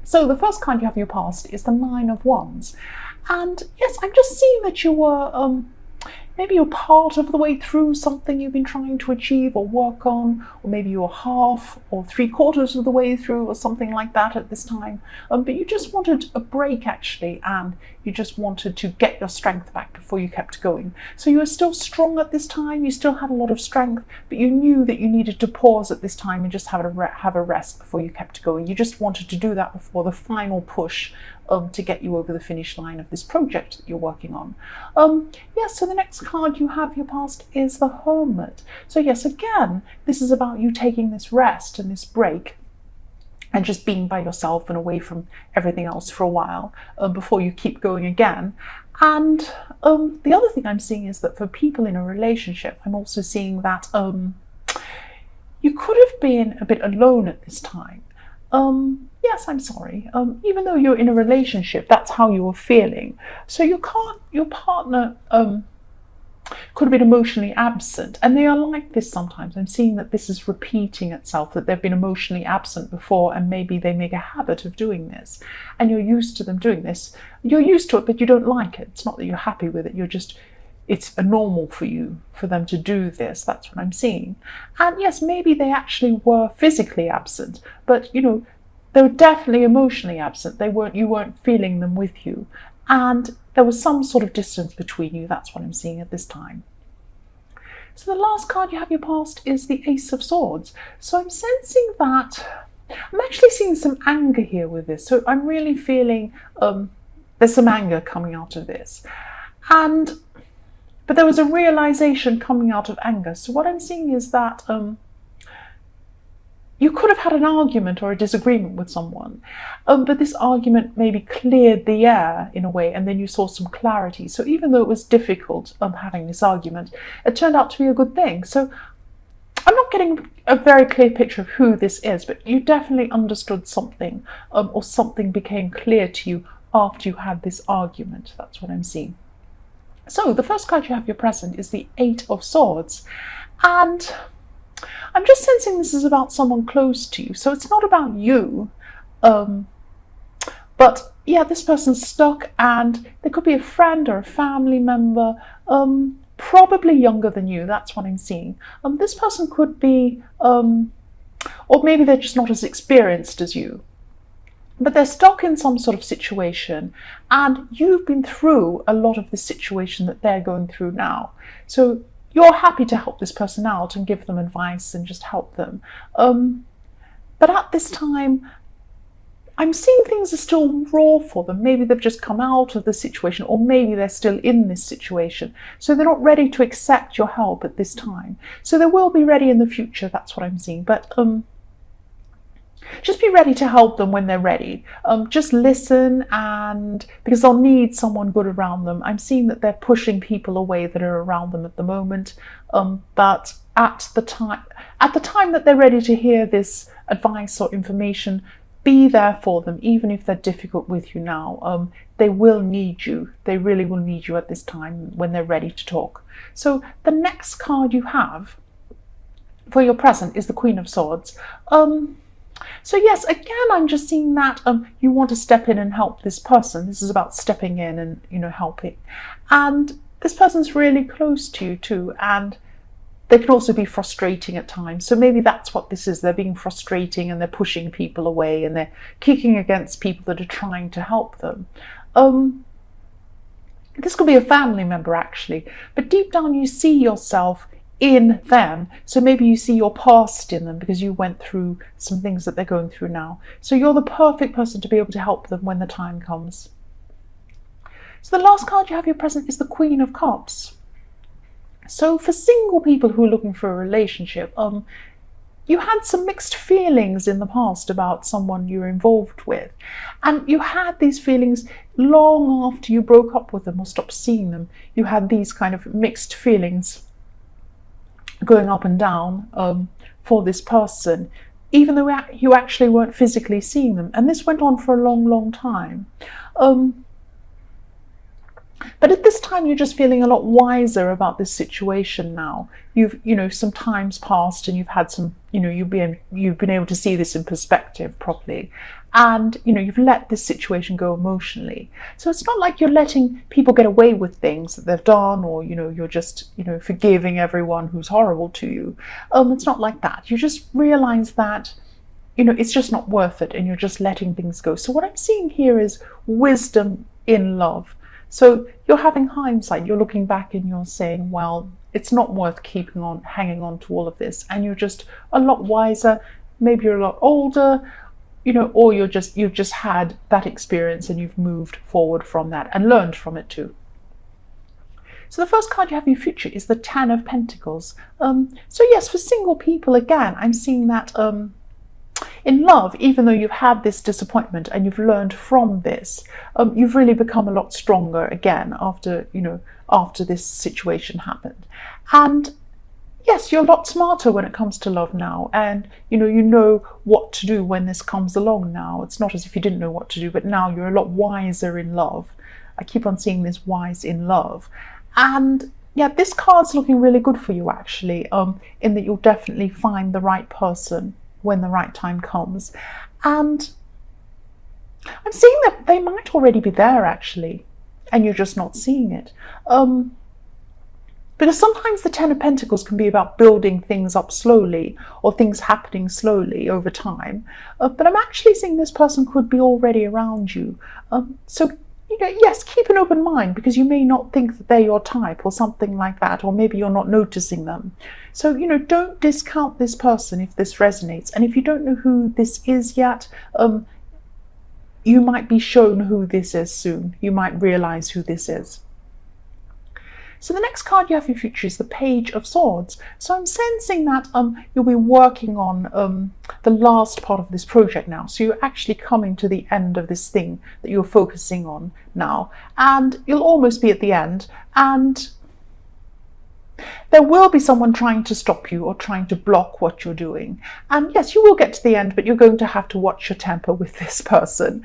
So the first card you have in your past is the Nine of Wands. And yes, I'm just seeing that you were maybe you're part of the way through something you've been trying to achieve or work on, or maybe you're half or 3/4 of the way through or something like that at this time. But you just wanted a break actually, and you just wanted to get your strength back before you kept going. So you were still strong at this time, you still had a lot of strength, but you knew that you needed to pause at this time and just have a rest before you kept going. You just wanted to do that before the final push to get you over the finish line of this project that you're working on. Yes, so the next card you have your past is the Hermit. So yes, again, this is about you taking this rest and this break and just being by yourself and away from everything else for a while before you keep going again. And the other thing I'm seeing is that for people in a relationship, I'm also seeing that you could have been a bit alone at this time. Yes, I'm sorry. Even though you're in a relationship, that's how you were feeling. So your partner could have been emotionally absent, and they are like this sometimes. I'm seeing that this is repeating itself, that they've been emotionally absent before, and maybe they make a habit of doing this, and you're used to them doing this. You're used to it, but you don't like it. It's not that you're happy with it. It's a normal for you, for them to do this. That's what I'm seeing. And yes, maybe they actually were physically absent, but they were definitely emotionally absent. You weren't feeling them with you. And there was some sort of distance between you. That's what I'm seeing at this time. So the last card you have in your past is the Ace of Swords. So I'm sensing that I'm actually seeing some anger here with this. So I'm really feeling there's some anger coming out of this. But there was a realization coming out of anger. So what I'm seeing is that you could have had an argument or a disagreement with someone, but this argument maybe cleared the air in a way, and then you saw some clarity. So even though it was difficult having this argument, it turned out to be a good thing. So I'm not getting a very clear picture of who this is, but you definitely understood something, or something became clear to you after you had this argument. That's what I'm seeing. So the first card you have your present is the Eight of Swords, and I'm just sensing this is about someone close to you. So it's not about you, but yeah, this person's stuck, and there could be a friend or a family member, probably younger than you. That's what I'm seeing. This person could be, or maybe they're just not as experienced as you, but they're stuck in some sort of situation, and you've been through a lot of the situation that they're going through now. So you're happy to help this person out and give them advice and just help them. But at this time, I'm seeing things are still raw for them. Maybe they've just come out of the situation, or maybe they're still in this situation. So they're not ready to accept your help at this time. So they will be ready in the future. That's what I'm seeing. But just be ready to help them when they're ready. Just listen, and because they'll need someone good around them. I'm seeing that they're pushing people away that are around them at the moment. But at the time that they're ready to hear this advice or information, be there for them, even if they're difficult with you now. They will need you. They really will need you at this time when they're ready to talk. So the next card you have for your present is the Queen of Swords. So yes, again, I'm just seeing that you want to step in and help this person. This is about stepping in and helping. And this person's really close to you too, and they can also be frustrating at times. So maybe that's what this is. They're being frustrating, and they're pushing people away, and they're kicking against people that are trying to help them. This could be a family member actually, but deep down you see yourself in them. So maybe you see your past in them because you went through some things that they're going through now. So you're the perfect person to be able to help them when the time comes. So the last card you have your present is the Queen of Cups. So for single people who are looking for a relationship, you had some mixed feelings in the past about someone you're involved with, and you had these feelings long after you broke up with them or stopped seeing them. You had these kind of mixed feelings going up and down for this person, even though you actually weren't physically seeing them. And this went on for a long, long time. But at this time, you're just feeling a lot wiser about this situation now. Some time's passed, and you've had some, you've been able to see this in perspective properly. and you've let this situation go emotionally. So it's not like you're letting people get away with things that they've done, or you're just forgiving everyone who's horrible to you. It's not like that. You just realize that it's just not worth it, and you're just letting things go. So what I'm seeing here is wisdom in love. So you're having hindsight, you're looking back and you're saying, well, it's not worth hanging on to all of this, and you're just a lot wiser. Maybe you're a lot older, or you've just had that experience and you've moved forward from that and learned from it too. So the first card you have in your future is the Ten of Pentacles. So yes, for single people, again, I'm seeing that in love, even though you've had this disappointment and you've learned from this, you've really become a lot stronger again after this situation happened. And yes, you're a lot smarter when it comes to love now, and you know what to do when this comes along now. It's not as if you didn't know what to do, but now you're a lot wiser in love. I keep on seeing this wise in love. And yeah, this card's looking really good for you, actually, in that you'll definitely find the right person when the right time comes. And I'm seeing that they might already be there, actually, and you're just not seeing it. Because sometimes the Ten of Pentacles can be about building things up slowly, or things happening slowly over time. But I'm actually seeing this person could be already around you. So yes, keep an open mind, because you may not think that they're your type or something like that, or maybe you're not noticing them. So, don't discount this person if this resonates. And if you don't know who this is yet, you might be shown who this is soon. You might realize who this is. So the next card you have in your future is the Page of Swords. So I'm sensing that you'll be working on the last part of this project now. So you're actually coming to the end of this thing that you're focusing on now. And you'll almost be at the end. And there will be someone trying to stop you or trying to block what you're doing. And yes, you will get to the end, but you're going to have to watch your temper with this person.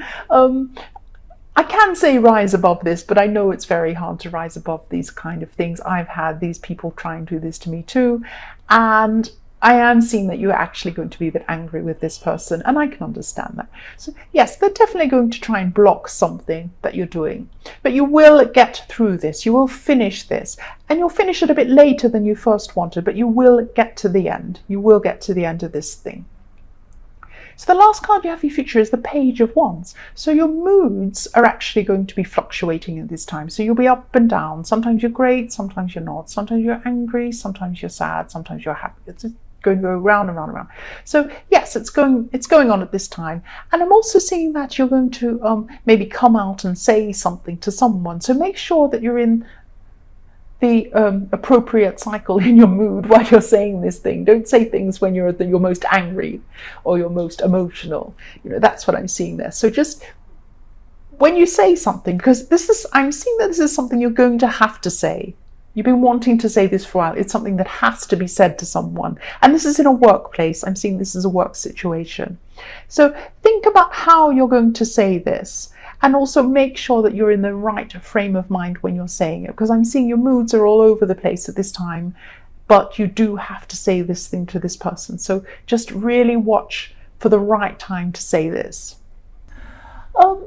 I can say rise above this, but I know it's very hard to rise above these kind of things. I've had these people try and do this to me too, and I am seeing that you're actually going to be a bit angry with this person, and I can understand that. So yes, they're definitely going to try and block something that you're doing, but you will get through this. You will finish this, and you'll finish it a bit later than you first wanted, but you will get to the end. You will get to the end of this thing. So the last card you have for your future is the Page of Wands. So your moods are actually going to be fluctuating at this time. So you'll be up and down. Sometimes you're great, sometimes you're not. Sometimes you're angry, sometimes you're sad, sometimes you're happy. It's going to go round and round and round. So yes, it's going on at this time. And I'm also seeing that you're going to maybe come out and say something to someone. So make sure that you're in the appropriate cycle in your mood while you're saying this thing. Don't say things when you're your most angry or your most emotional. That's what I'm seeing there. So just when you say something, because I'm seeing that this is something you're going to have to say. You've been wanting to say this for a while. It's something that has to be said to someone. And this is in a workplace. I'm seeing this as a work situation. So think about how you're going to say this. And also make sure that you're in the right frame of mind when you're saying it, because I'm seeing your moods are all over the place at this time, but you do have to say this thing to this person. So just really watch for the right time to say this.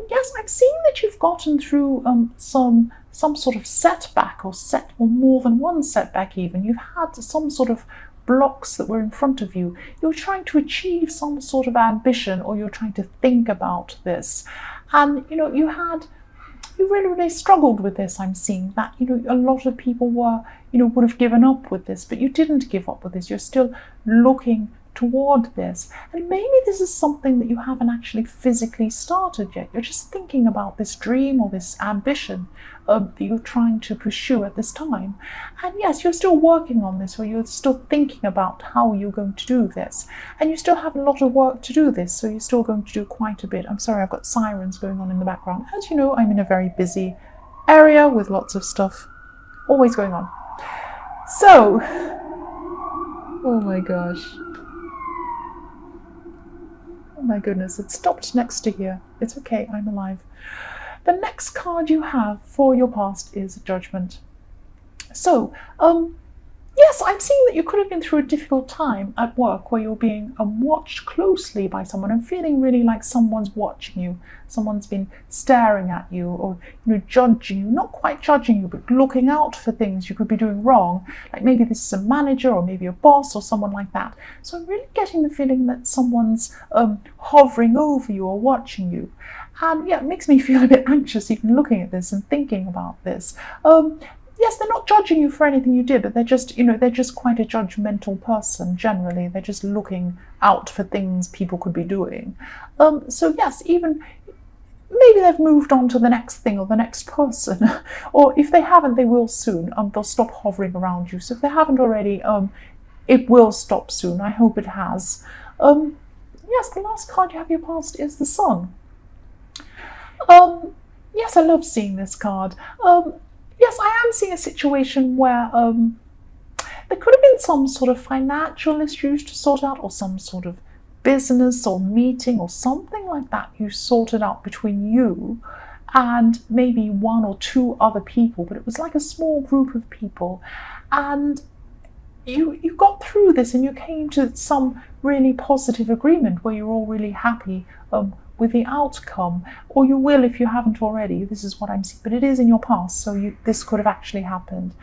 Yes, I'm seeing that you've gotten through some sort of setback, or more than one setback even. You've had some sort of blocks that were in front of you. You're trying to achieve some sort of ambition, or you're trying to think about this. And you really struggled with this. I'm seeing that a lot of people would have given up with this, but you didn't give up with this. You're still looking toward this, and maybe this is something that you haven't actually physically started yet. You're just thinking about this dream or this ambition that you're trying to pursue at this time. And yes, you're still working on this, or you're still thinking about how you're going to do this, and you still have a lot of work to do this, so you're still going to do quite a bit. I'm sorry, I've got sirens going on in the background. As you know, I'm in a very busy area with lots of stuff always going on. So, oh my gosh. Oh my goodness, it stopped next to here. It's okay, I'm alive. The next card you have for your past is Judgment. So, Yes, I'm seeing that you could have been through a difficult time at work where you're being watched closely by someone and feeling really like someone's watching you. Someone's been staring at you, or judging you, not quite judging you, but looking out for things you could be doing wrong. Like maybe this is a manager or maybe a boss or someone like that. So I'm really getting the feeling that someone's hovering over you or watching you. And yeah, it makes me feel a bit anxious even looking at this and thinking about this. Yes, they're not judging you for anything you did, but they're just, they're just quite a judgmental person generally. They're just looking out for things people could be doing. So yes, even maybe they've moved on to the next thing or the next person, or if they haven't, they will soon. They'll stop hovering around you. So if they haven't already, it will stop soon. I hope it has. Yes, the last card you have your past is the Sun. Yes, I love seeing this card. Yes, I am seeing a situation where there could have been some sort of financial issues to sort out, or some sort of business or meeting or something like that you sorted out between you and maybe one or two other people, but it was like a small group of people. And you got through this and you came to some really positive agreement where you're all really happy with the outcome, or you will if you haven't already. This is what I'm seeing, but it is in your past, so this could have actually happened.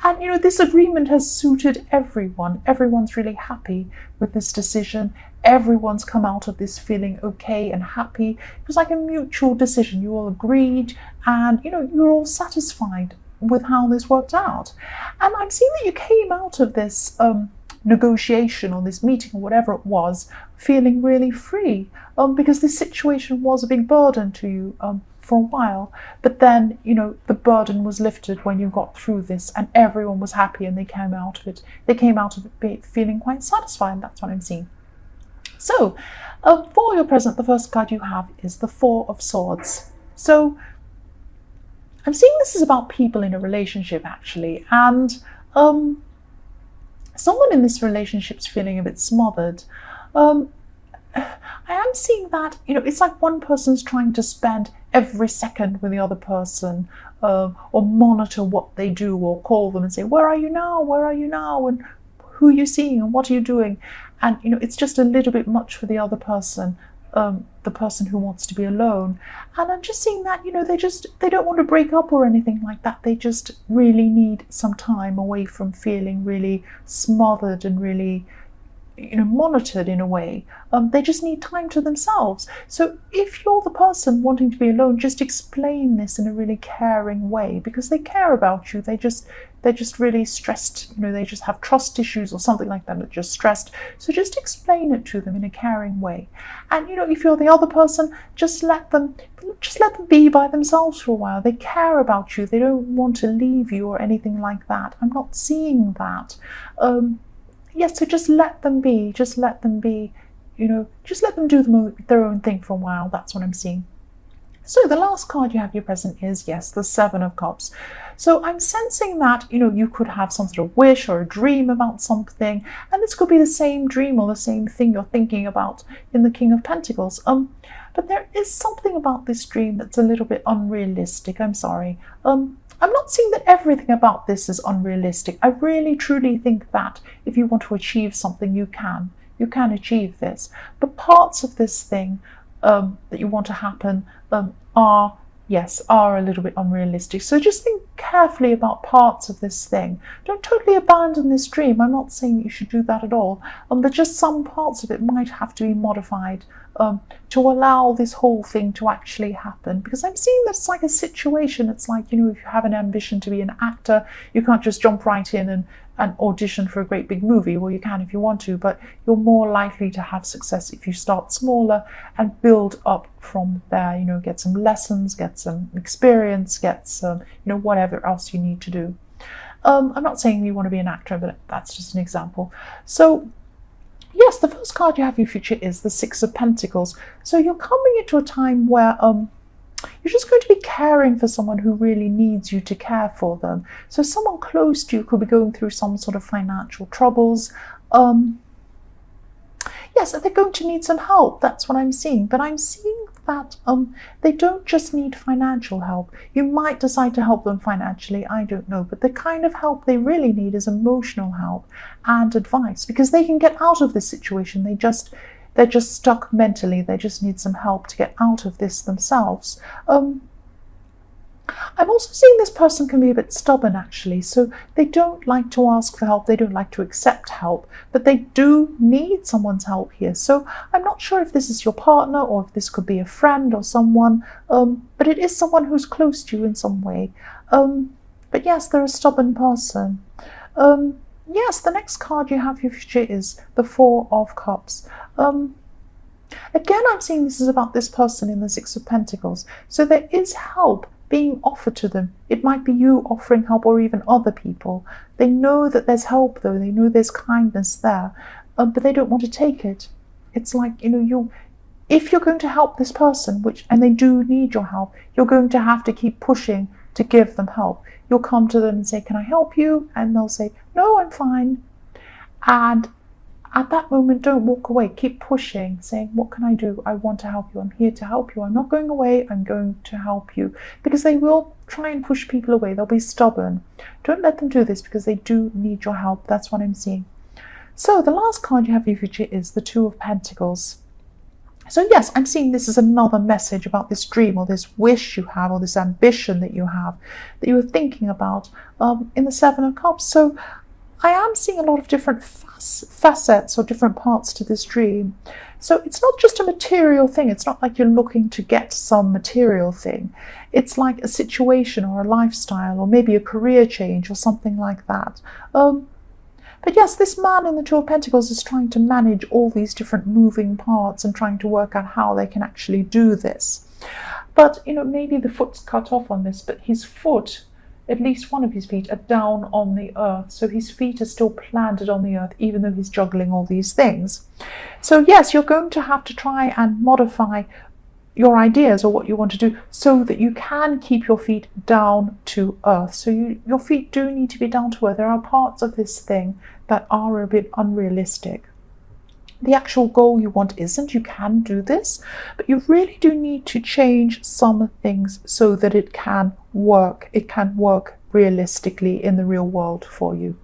And this agreement has suited everyone. Everyone's really happy with this decision. Everyone's come out of this feeling okay and happy. It was like a mutual decision. You all agreed, and you're all satisfied with how this worked out. And I'm seeing that you came out of this negotiation or this meeting or whatever it was feeling really free, because this situation was a big burden to you for a while, but then the burden was lifted when you got through this and everyone was happy and they came out of it feeling quite satisfied. That's what I'm seeing. So for your present, the first card you have is the Four of Swords. So I'm seeing this is about people in a relationship actually, and someone in this relationship's feeling a bit smothered. I am seeing that, it's like one person's trying to spend every second with the other person, or monitor what they do, or call them and say, where are you now? Where are you now? And who are you seeing? And what are you doing? And, it's just a little bit much for the other person, the person who wants to be alone. And I'm just seeing that, they don't want to break up or anything like that. They just really need some time away from feeling really smothered and really monitored in a way. They just need time to themselves. So if you're the person wanting to be alone, just explain this in a really caring way, because they care about you. They're just really stressed. They just have trust issues or something like that. They're just stressed. So just explain it to them in a caring way. And if you're the other person, just let them be by themselves for a while. They care about you. They don't want to leave you or anything like that. I'm not seeing that. Yes, so just let them be. Just let them be. Just let them do their own thing for a while. That's what I'm seeing. So the last card you have your present is, yes, the Seven of Cups. So I'm sensing that, you could have some sort of wish or a dream about something, and this could be the same dream or the same thing you're thinking about in the King of Pentacles. But there is something about this dream that's a little bit unrealistic. I'm sorry. I'm not seeing that everything about this is unrealistic. I really, truly think that if you want to achieve something, you can. You can achieve this. But parts of this thing that you want to happen are a little bit unrealistic. So just think carefully about parts of this thing. Don't totally abandon this dream. I'm not saying that you should do that at all. But just some parts of it might have to be modified to allow this whole thing to actually happen. Because I'm seeing this like a situation. It's like, if you have an ambition to be an actor, you can't just jump right in and audition for a great big movie. Well, you can if you want to, but you're more likely to have success if you start smaller and build up from there. Get some lessons, get some experience, get some, whatever else you need to do. I'm not saying you want to be an actor, but that's just an example. So yes, the first card you have for your future is the Six of Pentacles. So you're coming into a time where you're just going to be caring for someone who really needs you to care for them. So someone close to you could be going through some sort of financial troubles. yes, they're going to need some help. That's what I'm seeing. But I'm seeing that they don't just need financial help. You might decide to help them financially, I don't know. But the kind of help they really need is emotional help and advice, because they can get out of this situation. They're just stuck mentally. They just need some help to get out of this themselves. I'm also seeing this person can be a bit stubborn, actually. So they don't like to ask for help. They don't like to accept help, but they do need someone's help here. So I'm not sure if this is your partner or if this could be a friend or someone, but it is someone who's close to you in some way. But yes, they're a stubborn person. Yes, the next card you have for your future is the Four of Cups. Again, I'm seeing this is about this person in the Six of Pentacles. So there is help being offered to them. It might be you offering help, or even other people. They know that there's help, though. They know there's kindness there, but they don't want to take it. It's like, if you're going to help this person, and they do need your help, you're going to have to keep pushing to give them help. You'll come to them and say, "Can I help you?" And they'll say, "No, I'm fine." And at that moment, don't walk away. Keep pushing, saying, "What can I do? I want to help you. I'm here to help you. I'm not going away. I'm going to help you." Because they will try and push people away. They'll be stubborn. Don't let them do this, because they do need your help. That's what I'm seeing. So the last card you have for your future is the Two of Pentacles. So yes, I'm seeing this as another message about this dream, or this wish you have, or this ambition that you have, that you were thinking about in the Seven of Cups. So I am seeing a lot of different facets or different parts to this dream. So it's not just a material thing. It's not like you're looking to get some material thing. It's like a situation or a lifestyle, or maybe a career change or something like that. But yes, this man in the Two of Pentacles is trying to manage all these different moving parts and trying to work out how they can actually do this. But, maybe the foot's cut off on this, but his foot, at least one of his feet, are down on the earth. So his feet are still planted on the earth, even though he's juggling all these things. So yes, you're going to have to try and modify your ideas or what you want to do so that you can keep your feet down to earth. So your feet do need to be down to earth. There are parts of this thing that are a bit unrealistic. The actual goal you want isn't. You can do this, but you really do need to change some things so that it can work. It can work realistically in the real world for you.